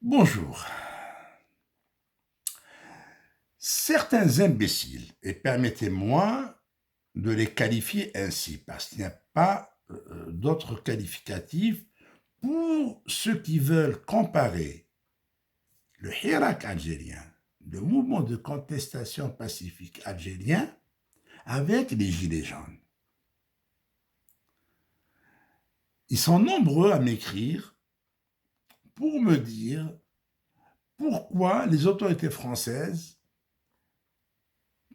Bonjour. Certains imbéciles, et permettez-moi de les qualifier ainsi, parce qu'il n'y a pas d'autres qualificatifs pour ceux qui veulent comparer le Hirak algérien, le mouvement de contestation pacifique algérien, avec les Gilets jaunes. Ils sont nombreux à m'écrire pour me dire pourquoi les autorités françaises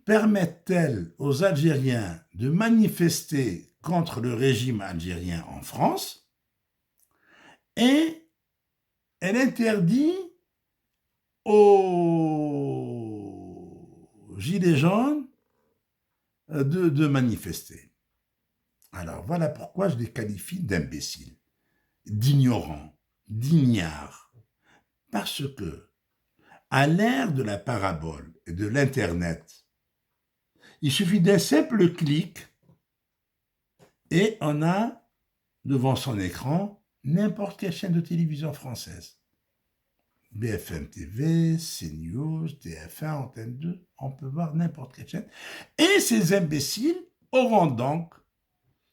permettent-elles aux Algériens de manifester contre le régime algérien en France et elle interdit aux Gilets jaunes de manifester. Alors voilà pourquoi je les qualifie d'imbéciles, d'ignorants, d'ignards. Parce que, à l'ère de la parabole et de l'Internet, il suffit d'un simple clic et on a devant son écran n'importe quelle chaîne de télévision française. BFM TV, CNews, TF1, Antenne 2, on peut voir n'importe quelle chaîne. Et ces imbéciles auront donc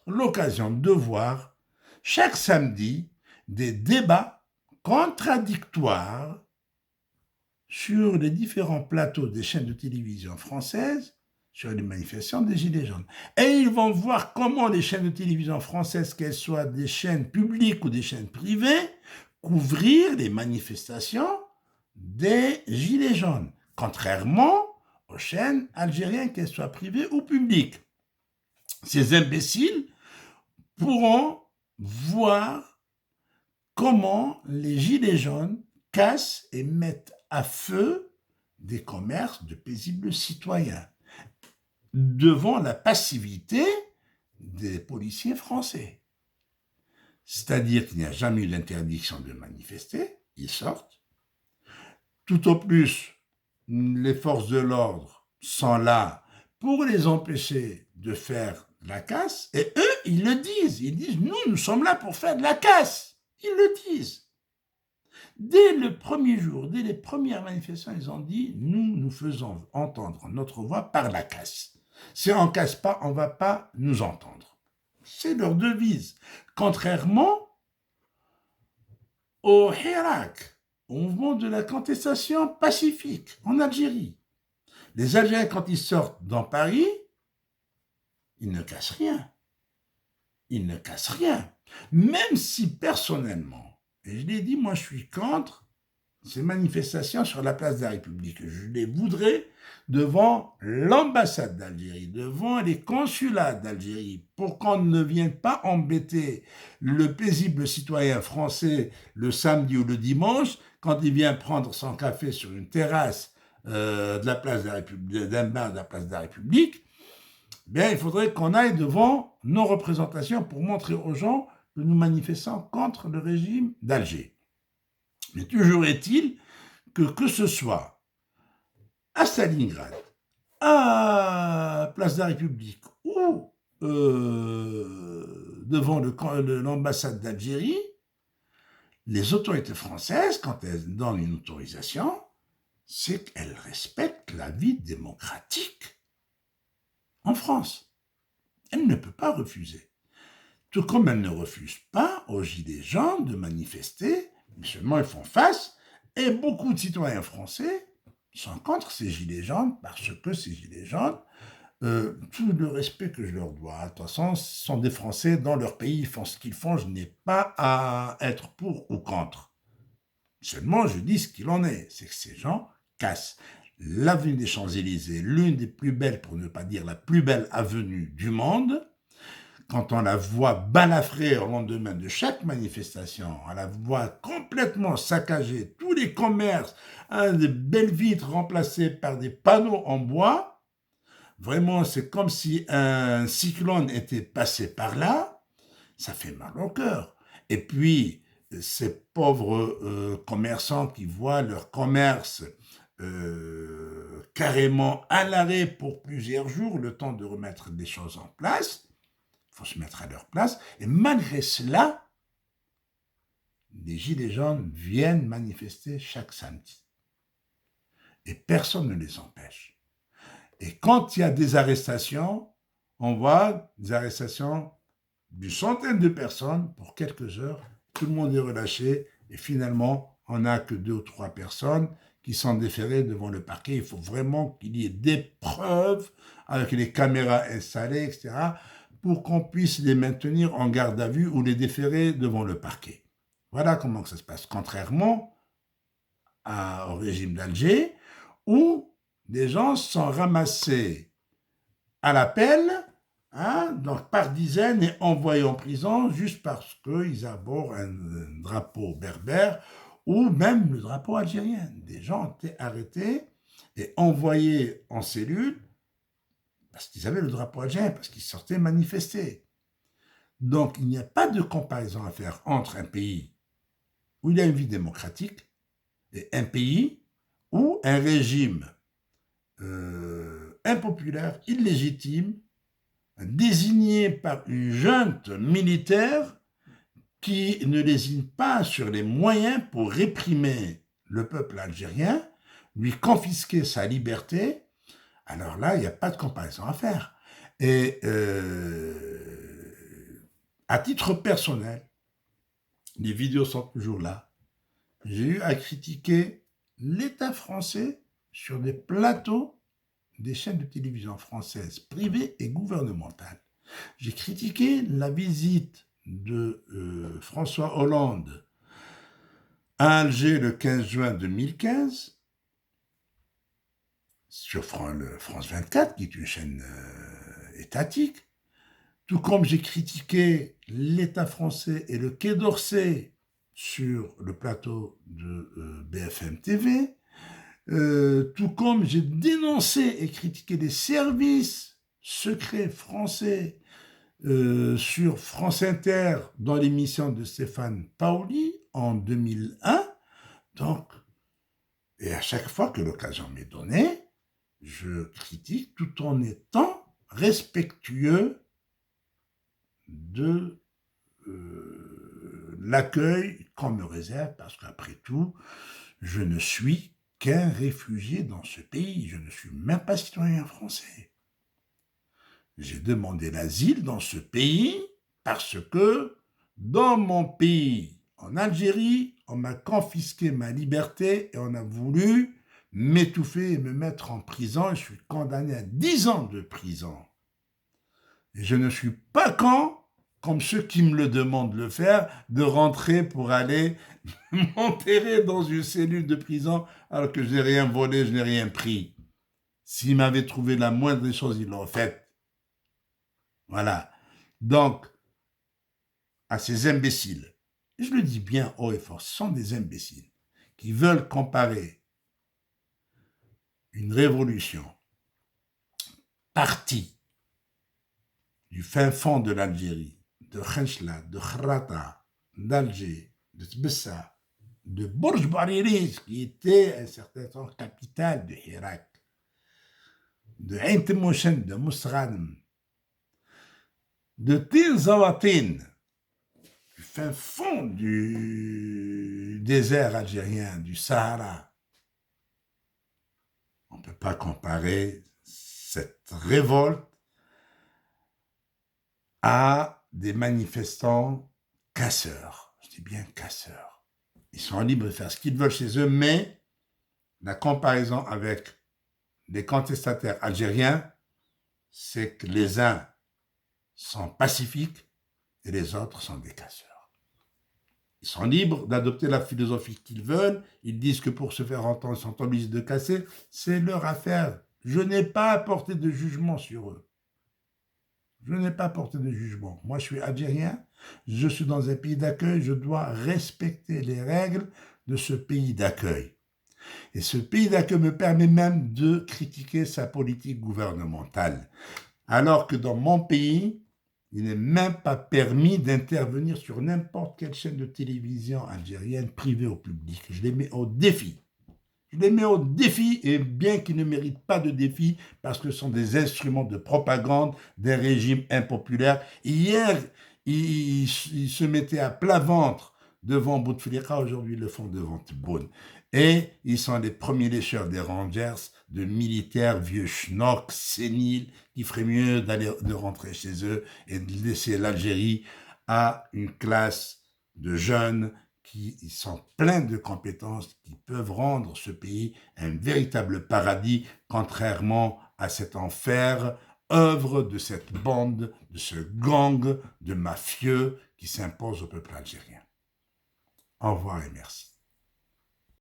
l'occasion de voir chaque samedi des débats contradictoires sur les différents plateaux des chaînes de télévision françaises sur les manifestations des Gilets jaunes. Et ils vont voir comment les chaînes de télévision françaises, qu'elles soient des chaînes publiques ou des chaînes privées, couvrir les manifestations des Gilets jaunes, contrairement aux chaînes algériennes, qu'elles soient privées ou publiques. Ces imbéciles pourront voir comment les Gilets jaunes cassent et mettent à feu des commerces de paisibles citoyens devant la passivité des policiers français. C'est-à-dire qu'il n'y a jamais eu d'interdiction de manifester, ils sortent. Tout au plus, les forces de l'ordre sont là pour les empêcher de faire la casse, et eux, ils le disent. Ils disent, nous sommes là pour faire de la casse. Ils le disent. Dès le premier jour, dès les premières manifestations, ils ont dit, nous faisons entendre notre voix par la casse. Si on ne casse pas, on ne va pas nous entendre. C'est leur devise. Contrairement au Hirak, au mouvement de la contestation pacifique en Algérie. Les Algériens, quand ils sortent dans Paris, ils ne cassent rien. Ils ne cassent rien. Même si personnellement, et je l'ai dit, moi je suis contre ces manifestations sur la place de la République. Je les voudrais devant l'ambassade d'Algérie, devant les consulats d'Algérie, pour qu'on ne vienne pas embêter le paisible citoyen français le samedi ou le dimanche, quand il vient prendre son café sur une terrasse de la place de la République, d'un bar de la place de la République. Bien, il faudrait qu'on aille devant nos représentations pour montrer aux gens que nous manifestons contre le régime d'Alger. Mais toujours est-il que ce soit à Stalingrad, à Place de la République ou devant l'ambassade d'Algérie, les autorités françaises, quand elles donnent une autorisation, c'est qu'elles respectent la vie démocratique en France. Elle ne peut pas refuser. Tout comme elle ne refuse pas aux Gilets jaunes de manifester, mais seulement ils font face, et beaucoup de citoyens français sont contre ces Gilets jaunes, parce que ces Gilets jaunes, tout le respect que je leur dois, de toute façon, ce sont des Français dans leur pays, ils font ce qu'ils font, je n'ai pas à être pour ou contre. Seulement, je dis ce qu'il en est, c'est que ces gens cassent l'avenue des Champs-Élysées, l'une des plus belles, pour ne pas dire la plus belle avenue du monde. Quand on la voit balafrer au lendemain de chaque manifestation, on la voit complètement saccagée, tous les commerces, des belles vitres remplacées par des panneaux en bois. Vraiment, c'est comme si un cyclone était passé par là. Ça fait mal au cœur. Et puis, ces pauvres commerçants qui voient leur commerce carrément à l'arrêt pour plusieurs jours, le temps de remettre des choses en place, il faut se mettre à leur place, et malgré cela, les Gilets jaunes viennent manifester chaque samedi. Et personne ne les empêche. Et quand il y a des arrestations, on voit des arrestations d'une centaine de personnes pour quelques heures. Tout le monde est relâché et finalement, on n'a que 2 ou 3 personnes qui sont déférées devant le parquet. Il faut vraiment qu'il y ait des preuves avec les caméras installées, etc., pour qu'on puisse les maintenir en garde à vue ou les déférer devant le parquet. Voilà comment ça se passe. Contrairement au régime d'Alger, où des gens sont ramassés à l'appel, donc par dizaines et envoyés en prison juste parce qu'ils abordent un drapeau berbère ou même le drapeau algérien. Des gens ont été arrêtés et envoyés en cellule parce qu'ils avaient le drapeau algérien, parce qu'ils sortaient manifester. Donc il n'y a pas de comparaison à faire entre un pays où il y a une vie démocratique et un pays où un régime impopulaire, illégitime, désigné par une junte militaire qui ne lésine pas sur les moyens pour réprimer le peuple algérien, lui confisquer sa liberté, alors là, il n'y a pas de comparaison à faire. Et à titre personnel, les vidéos sont toujours là, j'ai eu à critiquer l'État français sur des plateaux des chaînes de télévision françaises, privées et gouvernementales. J'ai critiqué la visite de François Hollande à Alger le 15 juin 2015 sur France 24, qui est une chaîne étatique, tout comme j'ai critiqué l'État français et le Quai d'Orsay sur le plateau de BFM TV, tout comme j'ai dénoncé et critiqué les services secrets français sur France Inter dans l'émission de Stéphane Paoli en 2001. Donc, et à chaque fois que l'occasion m'est donnée, je critique tout en étant respectueux de l'accueil qu'on me réserve, parce qu'après tout, je ne suis qu'un réfugié dans ce pays. Je ne suis même pas citoyen français. J'ai demandé l'asile dans ce pays parce que dans mon pays, en Algérie, on m'a confisqué ma liberté et on a voulu m'étouffer et me mettre en prison. Je suis condamné à 10 ans de prison. Et je ne suis pas comme ceux qui me le demandent de le faire, de rentrer pour aller m'enterrer dans une cellule de prison alors que je n'ai rien volé, je n'ai rien pris. S'ils m'avaient trouvé la moindre des choses, ils l'auraient fait. Voilà. Donc, à ces imbéciles, et je le dis bien haut et fort, ce sont des imbéciles qui veulent comparer une révolution partie du fin fond de l'Algérie, de Khenchla, de Khrata, d'Alger, de Tbessa, de Bourj Bariris, qui était à un certain temps capitale de Hirak, de Ain Temoshen, de Mousradm, de Tin Zawatin, du fin fond du désert algérien, du Sahara. On ne peut pas comparer cette révolte à des manifestants casseurs. Je dis bien casseurs. Ils sont libres de faire ce qu'ils veulent chez eux, mais la comparaison avec les contestataires algériens, c'est que les uns sont pacifiques et les autres sont des casseurs. Ils sont libres d'adopter la philosophie qu'ils veulent. Ils disent que pour se faire entendre, ils sont obligés de casser. C'est leur affaire. Je n'ai pas apporté de jugement sur eux. Je n'ai pas porté de jugement. Moi, je suis algérien, je suis dans un pays d'accueil, je dois respecter les règles de ce pays d'accueil. Et ce pays d'accueil me permet même de critiquer sa politique gouvernementale. Alors que dans mon pays, il n'est même pas permis d'intervenir sur n'importe quelle chaîne de télévision algérienne, privée ou publique. Je les mets au défi. Je les mets au défi, et bien qu'ils ne méritent pas de défi, parce que ce sont des instruments de propagande d'un régime impopulaire. Hier, ils se mettaient à plat ventre devant Bouteflika, aujourd'hui ils le font devant Tebboune. Et ils sont les premiers lécheurs des Rangers, de militaires vieux schnocks, séniles, qui feraient mieux de rentrer chez eux et de laisser l'Algérie à une classe de jeunes qui sont pleins de compétences, qui peuvent rendre ce pays un véritable paradis, contrairement à cet enfer, œuvre de cette bande, de ce gang de mafieux qui s'impose au peuple algérien. Au revoir et merci.